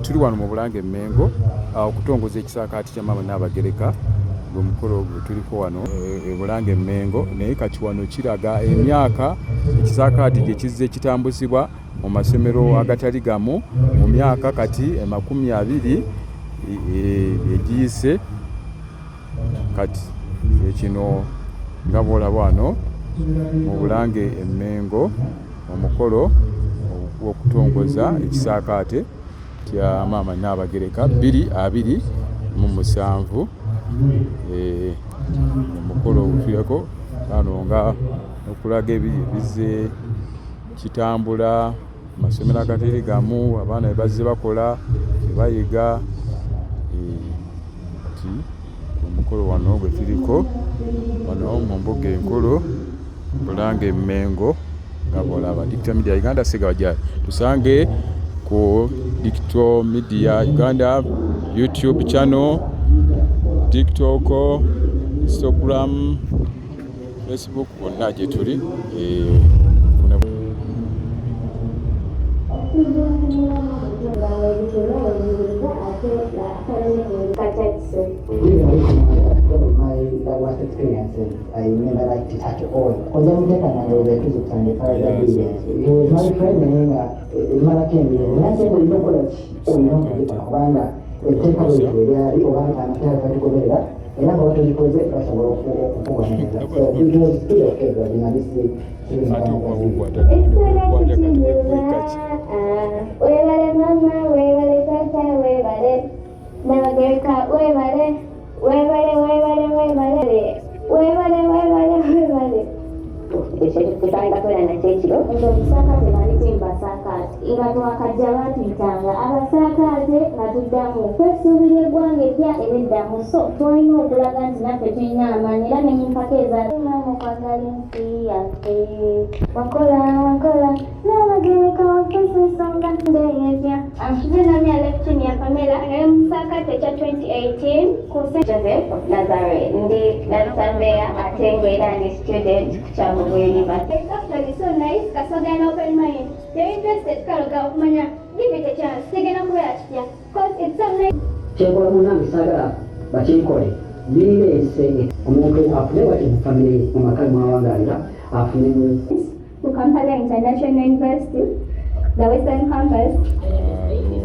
Tuli wano mu Bulange Mmengo okutongoza ekisaakaate kya Maama Nnaabagereka ng'omukolo gwe tuliko wano e Bulange Mmengo, naye kati wano kiraga emyaka ekisaakaate gye kizze kitambuzibwa mu masomero agatali gamu mu myaka kati 20 egiyise. Kati kino nga bw'olaba wano mu Bulange Mmengo omukolo gw'okutongoza ekisaakaate kya Maama Nnaabagereka 2027. Omukolo ogutuyeko wano nga okulaga ebizze kitambula amasomero agatali gamu, abaana bye bazze bakola tebayiga. Kati omukolo wano gwe turiko wano mu mbuga enkulu Bulange Mmengo nga bw'olaba. Digital Media Uganda Segabajja tusange ku Digital Media Uganda YouTube channel, TikTok, Instagram, Facebook, wonna gye tuli. Work experiences. I never liked it at all. Because I'm getting a little bit to the father. He was my friend and Malachi. And I said, you know what? You know, we take away the one time to go there. And I'm going to deposit us a work for so it was still okay, but in this Bakajja batuyitanga abasaakaate nga tuddamu kwesuubira eggwanga epya eriddamu, so twalina okulaga nti naffe tulina amaanyi era n'empaka ezaokwagala ensi yaffe. Wakola Nnaabagereka wafeesa ensonga ndeeyepya. Nami election ya Pamela naye mu kisaakaate ekya 2018 ku St. Joseph of Nazareth. Ndi Surveyor ate ng'era ndi student ku Kyamugo University. It's actually so nice kasoga an open mind. You're interested kaloga okumanya, give it a chance. Tegena kubeera kitya because it's so nice. Kyekola munange saagala bakinkole bireese omuntu afune wati mu famire mu maka mwawangaalira afune to Kampala International University, the Western Campus.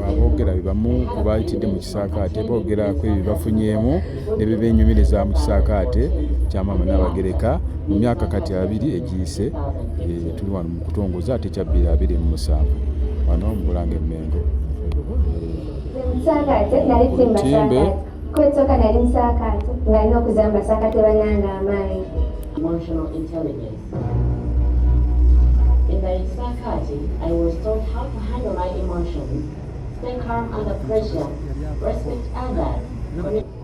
Aboogera bebamu ku baayitidde mu kisaakaate boogera ku ebyo bafunyeemu ne bye beenyumiriza mu kisaakaate kya Maama Nnaabagereka mu myaka kati 2 egiyise. Tuli wano mu kutongoza ate kya 2027 wano mu Bulange Mmengo. Musaakaate nali timbasaakaate kwetooka nali musaakaate nga nina okuzza mu basaakaate bannange amaanyi. Emotional intelligence. In the Sakati, I was taught how to handle my emotions, stay calm under pressure, respect others.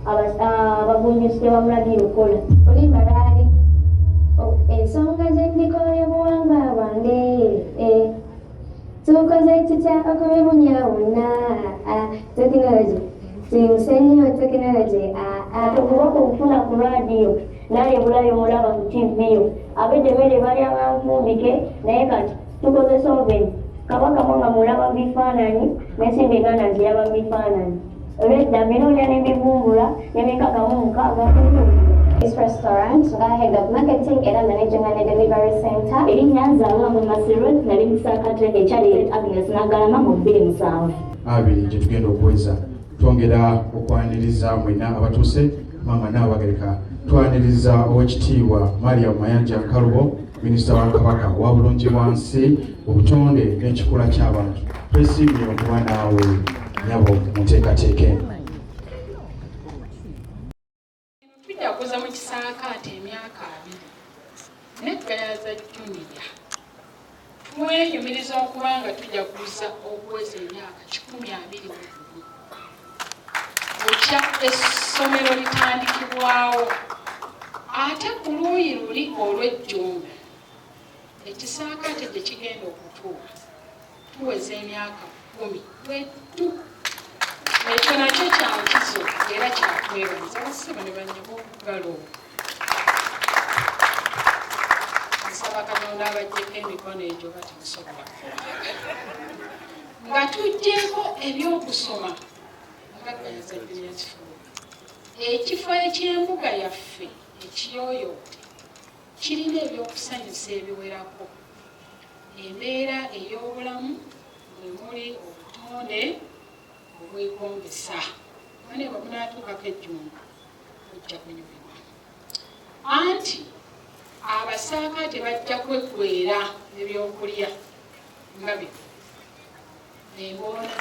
Abagunjusi bamulagira okukola oli malaali ensonga z'endikola buwanga bwange tukoze tutya okubibunya wonna tekinologi timusenyiwa tekinologi okuba okufuna ku radiyo nayebulayo mulaba ku tiviyo abedemere bali abanfumbike naye kati tukozesa oveni kabaka mwanga mulaba bifaananyi n'ensimbi eganda nziraba bifaananyi olwedda binoonya n'ebivumbula n'ebikakamu mukaaga. This restaurant, head of marketing and managing and delivery center. Erinnya Nzaalwa Masirwe nali musaakaate ekyali Agnes Nagalama mu 2007. Abiri gye tugenda okuweza twongera okwaniriza mwenna abatuuse Maama Nnaabagereka. Twaniriza Oweekitiibwa Mariam Mayanja Kalubo, Minisita wa Kabaka wa Bulungibwansi, obutonde n'ekikula ky'abantu. Twesiimye okuba naawe nyabo mu nteekateeka eno. Tujja kuza mu kisaakaate emyaka 2 n'eggayaza juniya. Tweyumiriza okuba nga tujja kuza okuweza emyaka 20. Okya essomero litandikibwawo ate ku luuyi luli olw'ejjumbe ekisaakaate gye kigenda okutuuka tuweza emyaka 10 wetu. Ekyo nakyo kyankizo era kyakwebaza basiba ne banyabo okugalo. Nsaba Katonda abaggyeko emikono egyo bati musobola. nga tujjeeko ebyokusoma nga gayaza junior school. Ekifo eky'embuga yaffe ekiyooyoote kirina ebyokusanyusa ebiwerako. Embeera ey'obulamu mwe muli obutonde obwegombesa. Ane bwe munaatuukako ejjungu mujja kunyumirwa. Anti abasaakaate bajja kweggwera ebyokulya nga bino. Emboona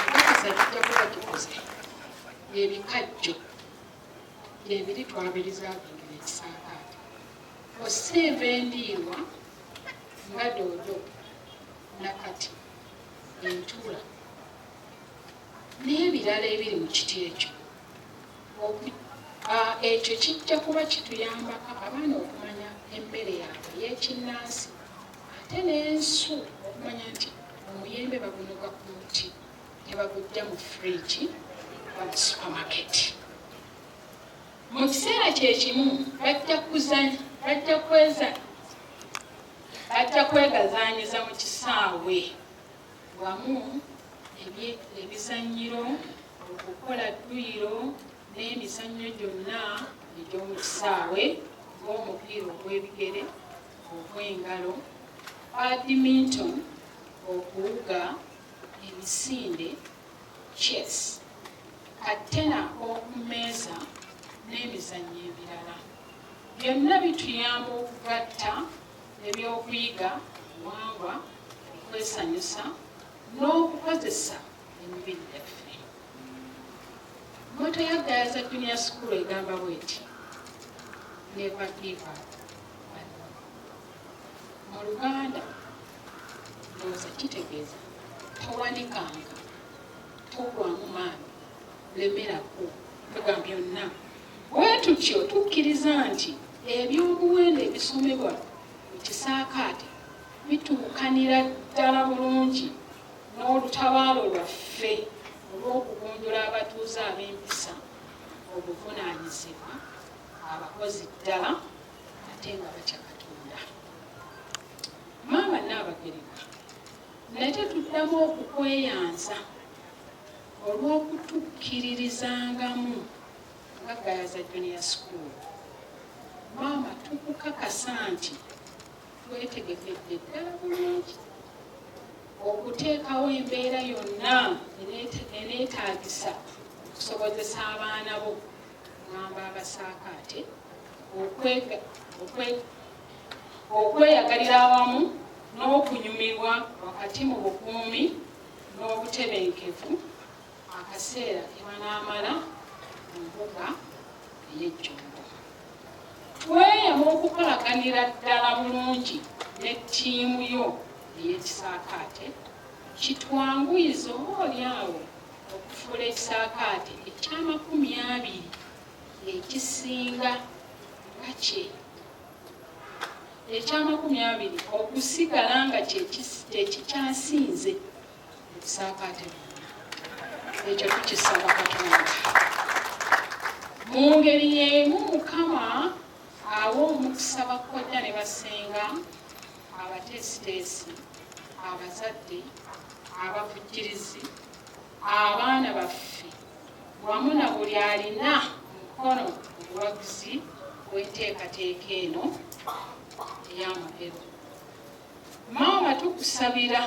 z'ekasa kijja kuba gikoze. Ebikajjo gyebiri twabirizaagengera ekisaakaate. Oseeva endiirwa nga doodo, nakati, entula n'ebirala ebiri mu kiti ekyo. Ekyo kijja kuba kituyambako abaana okumanya emmere yaabwe y'ekinnansi ate n'ensu okumanya nti omuyembe bagunoga ku muti tebagujja mu fridge wa mu supamaketi. Mu kiseera kyekimu bajja kwegazaanyiza mu kisaawe wamu ebizannyiro, okukola dduyiro n'emizannyo gyonna egy'omu kisaawe ng'omupiira ogw'ebigere, ogw'engalo, badminton, okuwuga, emisinde, chess, katena okummeeza n'emizannyo ebirala. Byonna bituyamba okugatta ebyokuyiga, obuwangwa, okwesanyusa n'okukozesa emibiri yaffe. Motto ya Gayaza Junior School egamba bw'eti, never give up. Mu Luganda ndowooza kitegeeza towanikanga, togwamu maanyi, lemerako, biga byonna. Bwe tutyo tukkiriza nti eby'obuwendo ebisomebwa mu kisaakaate bituukanira ddala bulungi n'olutabaalo lwaffe olw'okugunjula abatuuze ab'empisa, obuvunaanyizibwa, abakozi ddala ate nga batya Katonda. Maama Nnaabagereka, nate tuddamu okukweyanza olw'okutukkiririzangamu nga Gayaza Junior School. Maama, tukukakasa nti twetegekedde ddala bulungi okuteekawo embeera yonna eneetaagisa okusobozesa abaana bo ngamba abasaakaate okweyagalira awamu n'okunyumirwa wakati mu bukuumi n'obutebenkevu akaseera ke banaamala mu mbuga ey'ejjumbo. Tweyama okukolaganira ddala bulungi ne ttiimu yo ey'ekisaakaate, kitwanguyiza oboolyawo okufuula ekisaakaate ekya20 ekisinga nga kye. Ekya20 okusigala nga kyekikyasinze ekisaakaate byonna. Ekyo tukisaba Katonda. Mu ngeri y'emu Mukama awo omukisa bakojja ne basenga, abateesiteesi, abazadde, abavujjirizi, abaana baffe wamu na buli alina mukono obuwagizi w'enteekateeka eno ey'amagero. Maama tukusabira